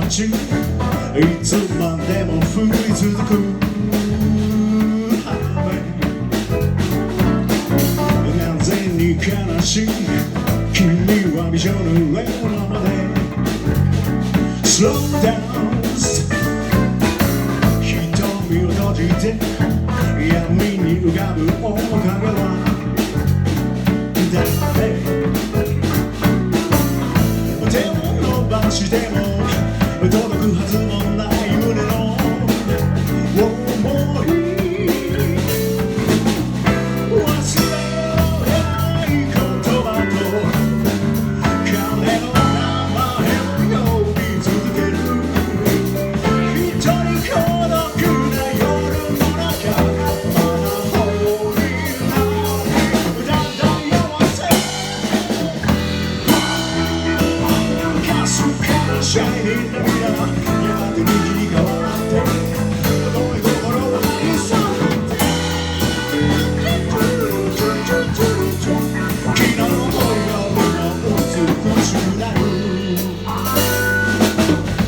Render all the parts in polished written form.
街いつまでも降り続くなぜに悲しい君はビジョンのレールまで Slow down 瞳を閉じて闇に浮かぶ面影は誰手を伸ばしても届くはずもない胸の想い忘れない言葉と彼の名前を呼び続ける一人孤独な夜の中まだ放りない漂わせかすかなシャイニーな涙がやがて虹に変わって遠い心を愛されて昨日の恋が美しくなる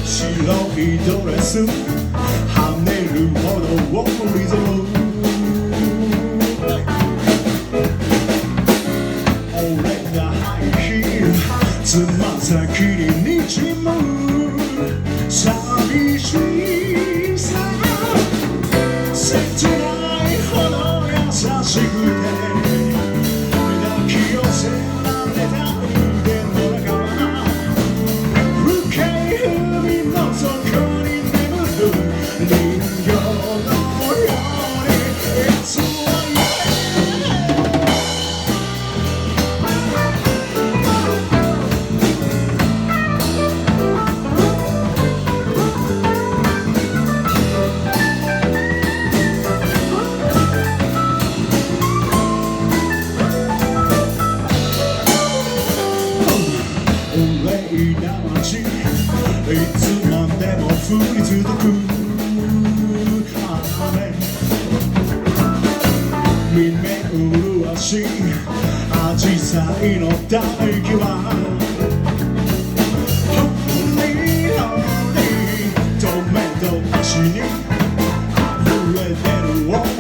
白いドレス跳ねるほどリズム俺がハイヒールつま先ににじむ寂しさ切ないほど優しくて抱き寄せられた腕の中は深い海の底に眠る人形のようにいつもいつまでも降り続く雨未明麗しいアジサイの大気はほりほりと目と足に溢れ出る